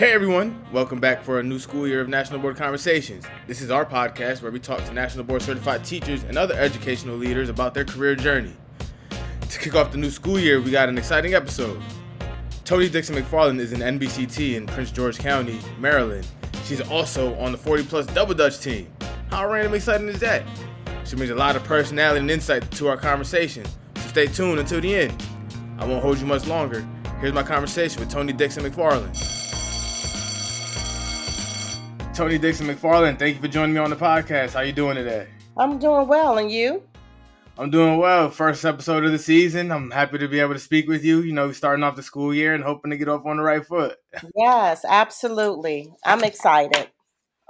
Hey everyone, welcome back for a new school year of National Board Conversations. This is our podcast where we talk to National Board certified teachers and other educational leaders about their career journey. To kick off the new school year, we got an exciting episode. Toni Dixon-McFarland is an NBCT in Prince George County, Maryland. She's also on the 40 plus double dutch team. How random exciting is that? She brings a lot of personality and insight to our conversation, so stay tuned until the end. I won't hold you much longer. Here's my conversation with Toni Dixon-McFarland. Toni Dixon-McFarland, thank you for joining me on the podcast. How you doing today? I'm doing well, and you? I'm doing well. First episode of the season. I'm happy to be able to speak with you. You know, starting off the school year and hoping to get off on the right foot. Yes, absolutely. I'm excited.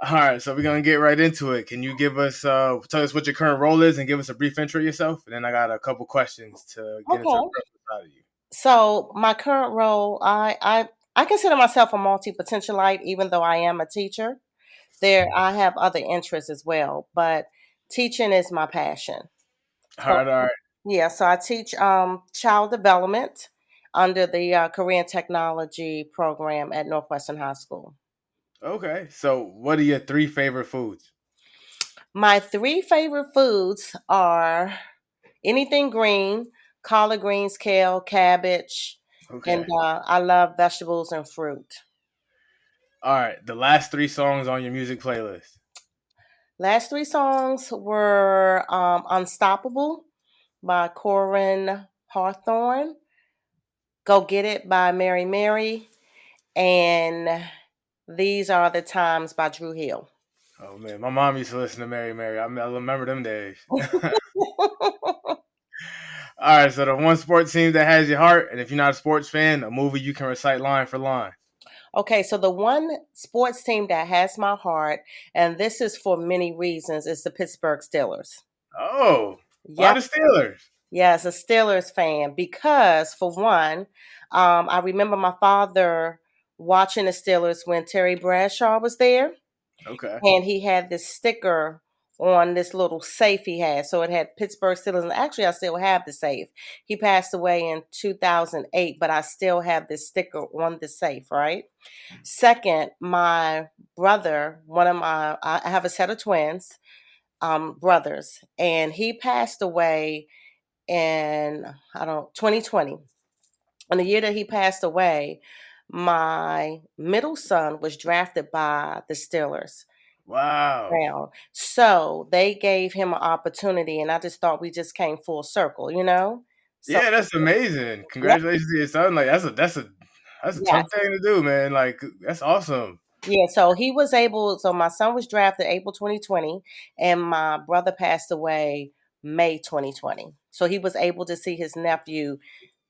All right, so we're going to get right into it. Can you give us, tell us what your current role is and give us a brief intro of yourself? And then I got a couple questions to get into the Okay. personal side of you. So my current role, I consider myself a multi-potentialite, even though I am a teacher. I have other interests as well, but teaching is my passion. All right. Yeah, so I teach child development under the Korean Technology program at Northwestern High School. Okay, so what are your three favorite foods? My three favorite foods are anything green, collard greens, kale, cabbage, and Okay. I love vegetables and fruit. All right, the last three songs on your music playlist. Last three songs were Unstoppable by Corin Hawthorne, Go Get It by Mary Mary, and These Are the Times by Drew Hill. Oh, man, my mom used to listen to Mary Mary. I remember them days. All right, so the one sports team that has your heart, and if you're not a sports fan, a movie you can recite line for line. Okay, so the one sports team that has my heart, and this is for many reasons, is the Pittsburgh Steelers. Oh, why Yep. the Steelers? Yes, a Steelers fan because, for one, I remember my father watching the Steelers when Terry Bradshaw was there, Okay. and he had this sticker on this little safe he had. So it had Pittsburgh Steelers, and actually, I still have the safe. He passed away in 2008, but I still have this sticker on the safe, right? Second, my brother, I have a set of twins, brothers, and he passed away in 2020. In the year that he passed away, my middle son was drafted by the Steelers. Wow. Now, so they gave him an opportunity, and I just thought we just came full circle, you know. So Yeah, that's amazing. yeah, Congratulations to your son. Like that's a yes, tough thing to do, man. Like that's awesome. yeah. So he was able. So my son was drafted April 2020, and my brother passed away May 2020. So he was able to see his nephew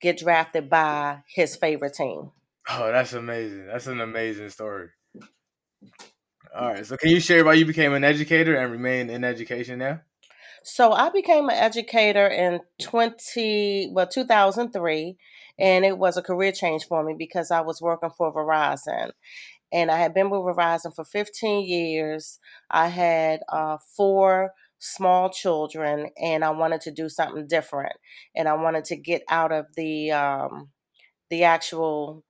get drafted by his favorite team. Oh, that's amazing. That's an amazing story. All right, so can you share why you became an educator and remain in education now? So I became an educator in 2003, and it was a career change for me because I was working for Verizon, and I had been with Verizon for 15 years. I had four small children, and I wanted to do something different, and I wanted to get out of the actual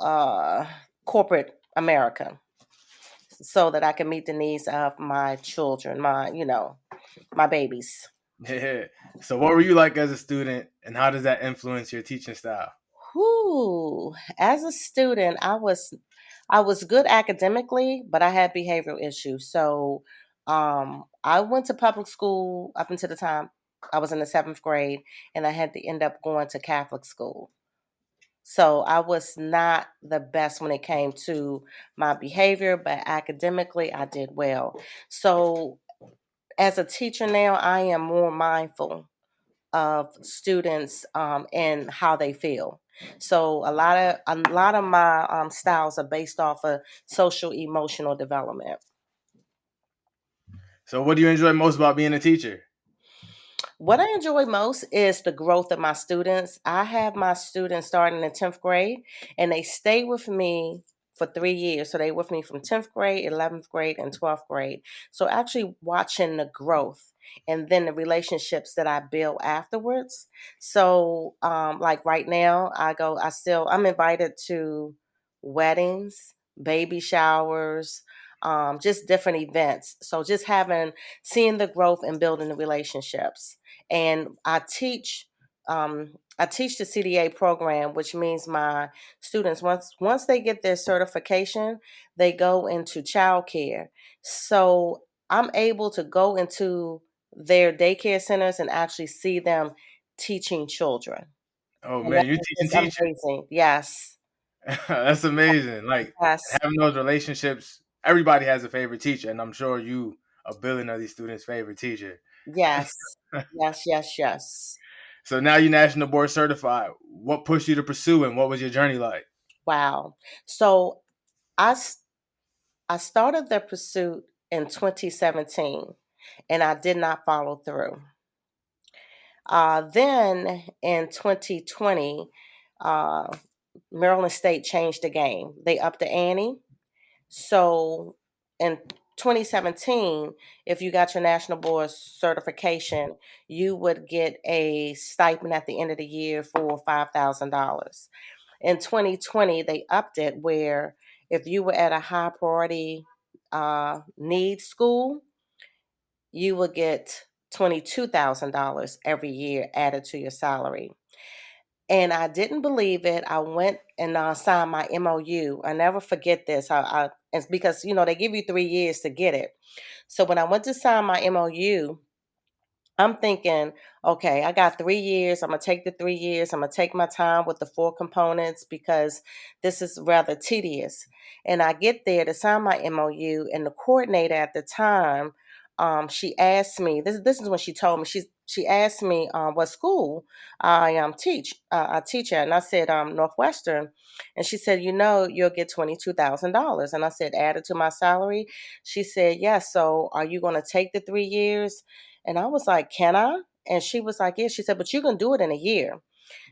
uh, corporate America so that I can meet the needs of my children, my babies. Yeah. So what were you like as a student, and how does that influence your teaching style? Whew. As a student, I was good academically, but I had behavioral issues. So I went to public school up until the time I was in the seventh grade, and I had to end up going to Catholic school. So I was not the best when it came to my behavior, but academically I did well. So as a teacher now, I am more mindful of students and how they feel. So a lot of my styles are based off of social emotional development. So what do you enjoy most about being a teacher? What I enjoy most is the growth of my students. I have my students starting in 10th grade, and they stay with me for 3 years. So they with me from 10th grade, 11th grade, and 12th grade. So actually watching the growth and then the relationships that I build afterwards. So like right now, I'm invited to weddings, baby showers, just different events. So just seeing the growth and building the relationships. And I teach the CDA program, which means my students, once they get their certification, they go into childcare. So I'm able to go into their daycare centers and actually see them teaching children. Oh And that man, you're is teaching just teachers. amazing. Yes. That's amazing. Like Yes. having those relationships. Everybody has a favorite teacher, and I'm sure you a billion of these students' favorite teacher. Yes. Yes, yes, yes. So now you're national board certified. What pushed you to pursue, and what was your journey like? Wow. So I s- I started the pursuit in 2017 and I did not follow through. Then in 2020, uh, Maryland State changed the game. They upped the ante. So in 2017, if you got your national board certification, you would get a stipend at the end of the year for $5,000. In 2020, they upped it where if you were at a high priority need school, you would get $22,000 every year added to your salary. And I didn't believe it. I went and signed my MOU. I never forget this. It's because they give you 3 years to get it. So when I went to sign my MOU, I'm thinking, okay, I got 3 years. I'm going to take the 3 years. I'm going to take my time with the four components because this is rather tedious. And I get there to sign my MOU, and the coordinator at the time, she asked me, this is when she told me, she asked me what school I teach at. And I said, Northwestern. And she said, you'll get $22,000. And I said, added to my salary. She said, yes. So are you going to take the 3 years? And I was like, can I? And she was like, yeah. She said, but you can do it in a year.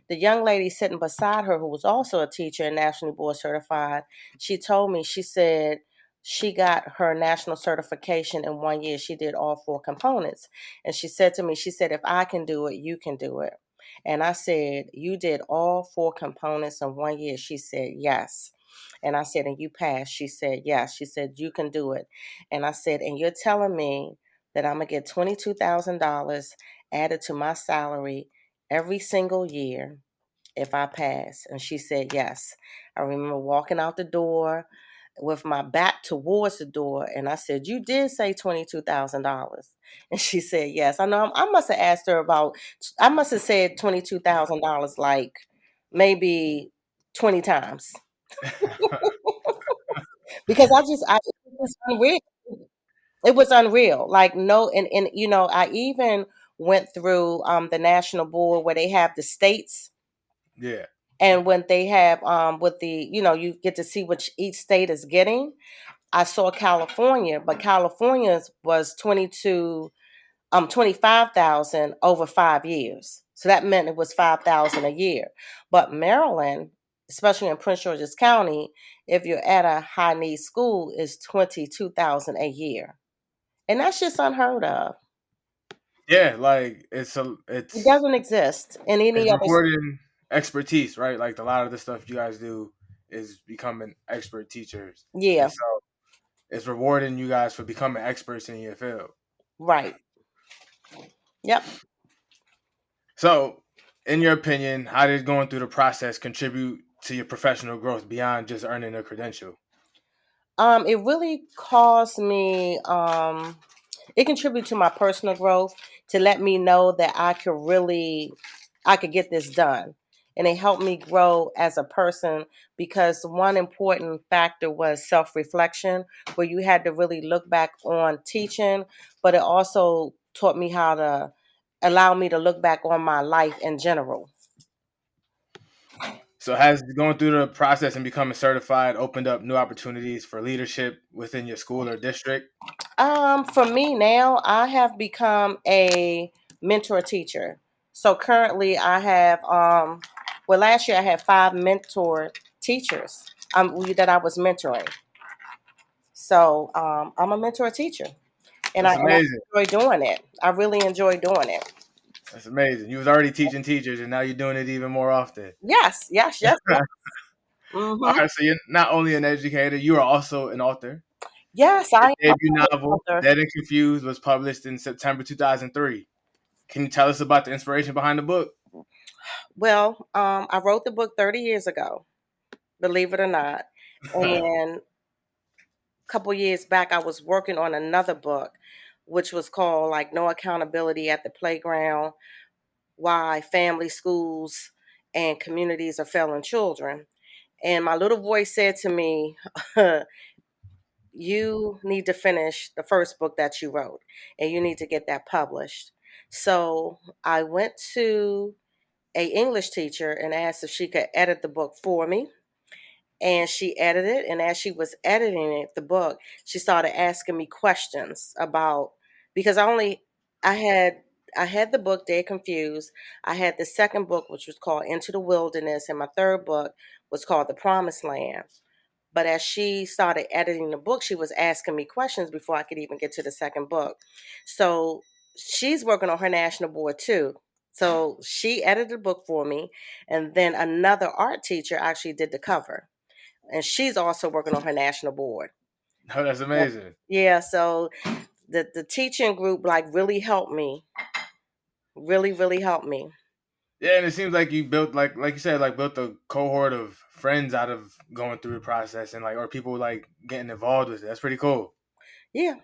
The young lady sitting beside her, who was also a teacher and nationally board certified, she told me, she said she got her national certification in 1 year. She did all four components. And she said to me, she said, if I can do it, you can do it. And I said, you did all four components in 1 year? She said, yes. And I said, and you passed? She said, yes. She said, you can do it. And I said, and you're telling me that I'm going to get $22,000 added to my salary every single year if I pass? And she said, yes. I remember walking out the door with my back towards the door, and I said, you did say $22,000. And she said, yes. I know I must have asked her I must have said $22,000 like maybe 20 times because it was unreal. It was unreal. Like, no, and I even went through the national board where they have the states, Yeah. and when they have with the you get to see what each state is getting. I saw California, but California's was 25,000 over 5 years. So that meant it was 5,000 a year. But Maryland, especially in Prince George's County, if you're at a high need school, is 22,000 a year. And that's just unheard of. Yeah, like It doesn't exist in it's any other. rewarding expertise, right? Like a lot of the stuff you guys do is becoming expert teachers, and Yeah, so it's rewarding you guys for becoming experts in your field. right. Yep. So, in your opinion, how did going through the process contribute to your professional growth beyond just earning a credential? It really caused me. It contributed to my personal growth to let me know that I could get this done. And it helped me grow as a person because one important factor was self reflection, where you had to really look back on teaching, but it also taught me how to allow me to look back on my life in general. So, has going through the process and becoming certified opened up new opportunities for leadership within your school or district? For me now, I have become a mentor teacher. So currently, last year I had 5 mentor teachers that I was mentoring. So I'm a mentor teacher, and That's I amazing. enjoy doing it. I really enjoy doing it. That's amazing. You was already teaching teachers, and now you're doing it even more often. Yes, yes, yes, yes. All Hmm. right, so you're not only an educator, you are also an author. Yes, Your I am debut an novel, author. Dead and Confused, was published in September 2003. Can you tell us about the inspiration behind the book? Well, I wrote the book 30 years ago, believe it or not. And a couple years back, I was working on another book, which was called like No Accountability at the Playground, Why Family, Schools, and Communities Are Failing Children. And my little voice said to me, you need to finish the first book that you wrote and you need to get that published. So I went to a English teacher and asked if she could edit the book for me. And she edited, and as she was editing it, the book, she started asking me questions about, because I had the book Dead Confused. I had the second book, which was called Into the Wilderness, and my third book was called The Promised Land. But as she started editing the book, she was asking me questions before I could even get to the second book. So she's working on her national board too. So she edited the book for me. And then another art teacher actually did the cover. And she's also working on her national board. Oh, that's Yep. amazing. Yeah, so the teaching group like really helped me. Really, really helped me. Yeah, and it seems like you built like you said, like built a cohort of friends out of going through the process and like or people like getting involved with it. That's pretty cool. Yeah.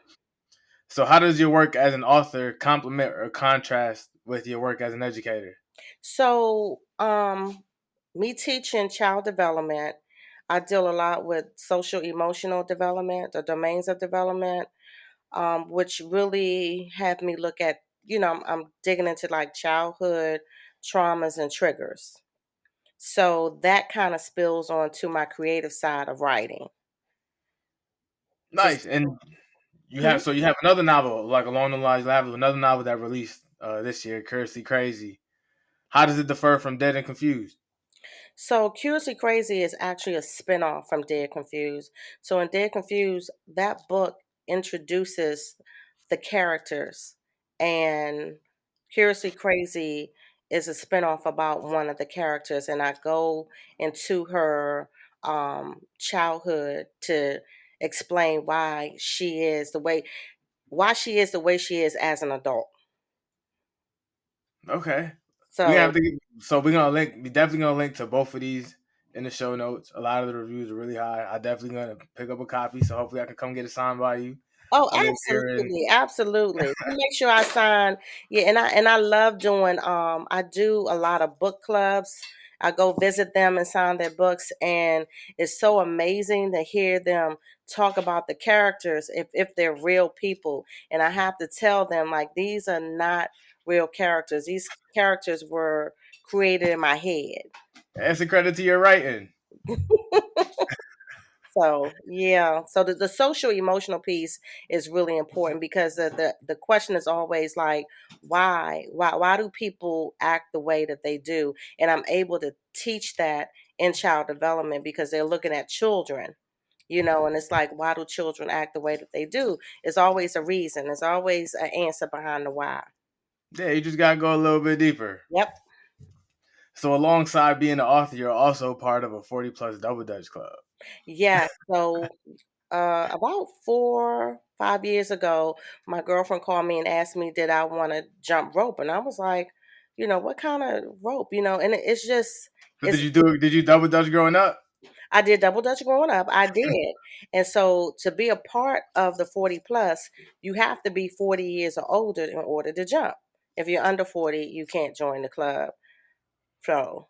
So how does your work as an author complement or contrast with your work as an educator? So, me teaching child development, I deal a lot with social emotional development, the domains of development, which really have me look at, I'm digging into like childhood traumas and triggers. So that kind of spills onto my creative side of writing. Just Nice. And Mhm. you have another novel like along the lines of another novel that released this year, Curiously Crazy. How does it differ from Dead and Confused? So Curiously Crazy is actually a spinoff from Dead Confused. So in Dead Confused, that book introduces the characters, and Curiously Crazy is a spinoff about one of the characters, and I go into her childhood to explain why she is the way she is as an adult. Okay. We have So, to so we're gonna link we definitely gonna link to both of these in the show notes. A lot of the reviews are really high. I definitely gonna pick up a copy, so hopefully I can come get it signed by you. oh, I live here in absolutely, absolutely. You make sure I sign. Yeah, and I love doing. I do a lot of book clubs. I go visit them and sign their books, and it's so amazing to hear them talk about the characters if they're real people. And I have to tell them like these are not real characters. These characters were created in my head. That's a credit to your writing. So yeah, so the social emotional piece is really important because the question is always like why do people act the way that they do, and I'm able to teach that in child development because they're looking at children, and it's like why do children act the way that they do? It's always a reason. There's always an answer behind the why. Yeah, you just gotta go a little bit deeper. Yep. So alongside being an author, you're also part of a 40 plus double dutch club. Yeah. So about 4, 5 years ago, my girlfriend called me and asked me, did I want to jump rope? And I was like, what kind of rope? And it's just, So it's, did you double dutch growing up? I did double dutch growing up. I did. And so to be a part of the 40 plus, you have to be 40 years or older in order to jump. If you're under 40, you can't join the club. So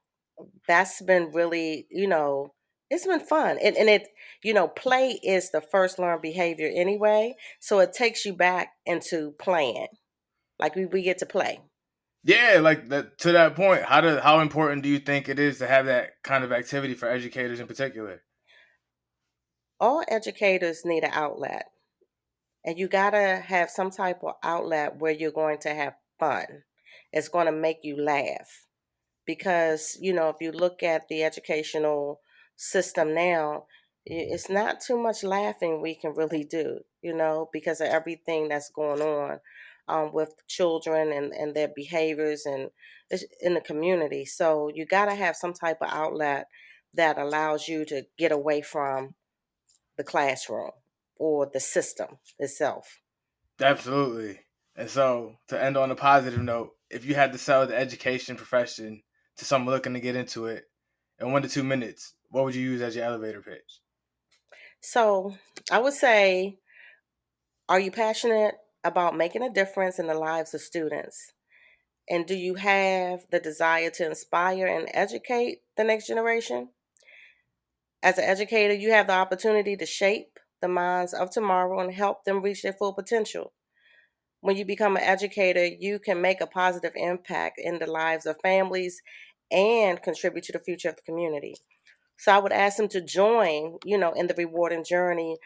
that's been really, it's been fun. And play is the first learned behavior anyway. So it takes you back into playing. Like we get to play. Yeah, like that to that point. How important do you think it is to have that kind of activity for educators in particular? All educators need an outlet. And you gotta have some type of outlet where you're going to have fun. It's going to make you laugh. Because if you look at the educational system now, it's not too much laughing we can really do, because of everything that's going on with children and their behaviors and in the community. So you got to have some type of outlet that allows you to get away from the classroom or the system itself. Absolutely. And so, to end on a positive note, if you had to sell the education profession to someone looking to get into it in 1 to 2 minutes, what would you use as your elevator pitch? So I would say, are you passionate about making a difference in the lives of students? And do you have the desire to inspire and educate the next generation? As an educator, you have the opportunity to shape the minds of tomorrow and help them reach their full potential. When you become an educator, you can make a positive impact in the lives of families and contribute to the future of the community. So I would ask them to join, in the rewarding journey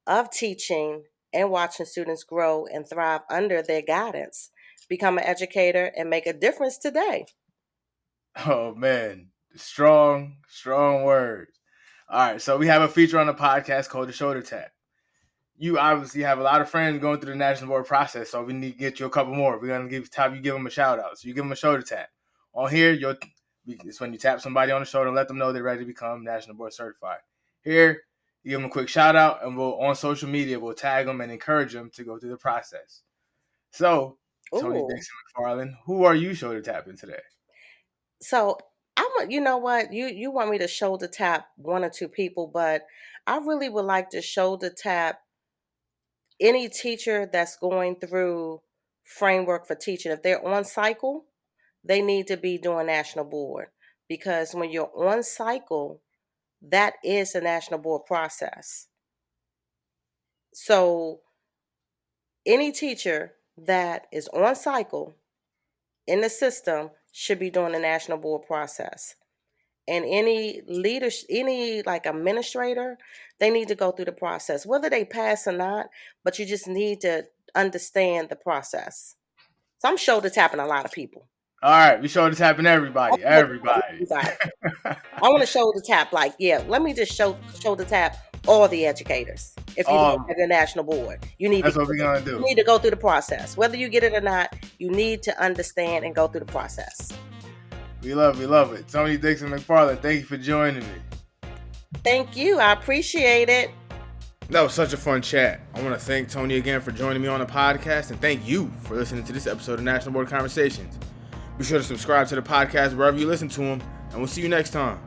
of teaching and watching students grow and thrive under their guidance. Become an educator and make a difference today. Oh man, strong, strong words. All right, so we have a feature on the podcast called the Shoulder Tap. You obviously have a lot of friends going through the national board process, so we need to get you a couple more. We're gonna have you give them a shout out. So you give them a shoulder tap. On here, it's when you tap somebody on the shoulder and let them know they're ready to become national board certified. Here, you give them a quick shout out, and we'll on social media we'll tag them and encourage them to go through the process. So, Toni Ooh. Dixon-McFarland, who are you shoulder tapping today? So you know what? You want me to shoulder tap one or two people, but I really would like to shoulder tap any teacher that's going through framework for teaching. If they're on cycle, they need to be doing national board, because when you're on cycle, that is the national board process. So any teacher that is on cycle in the system should be doing the national board process. And any leaders, any like administrator, they need to go through the process, whether they pass or not, but you just need to understand the process. So I'm shoulder tapping a lot of people. All right, we shoulder tapping everybody. Everybody. I want to shoulder tap, let me just shoulder tap all the educators. If you don't have the national board, that's what we're gonna do. You need to go through the process. Whether you get it or not, you need to understand and go through the process. We love it. Toni Dixon-McFarland, thank you for joining me. Thank you. I appreciate it. That was such a fun chat. I want to thank Toni again for joining me on the podcast, and thank you for listening to this episode of National Board Conversations. Be sure to subscribe to the podcast wherever you listen to them, and we'll see you next time.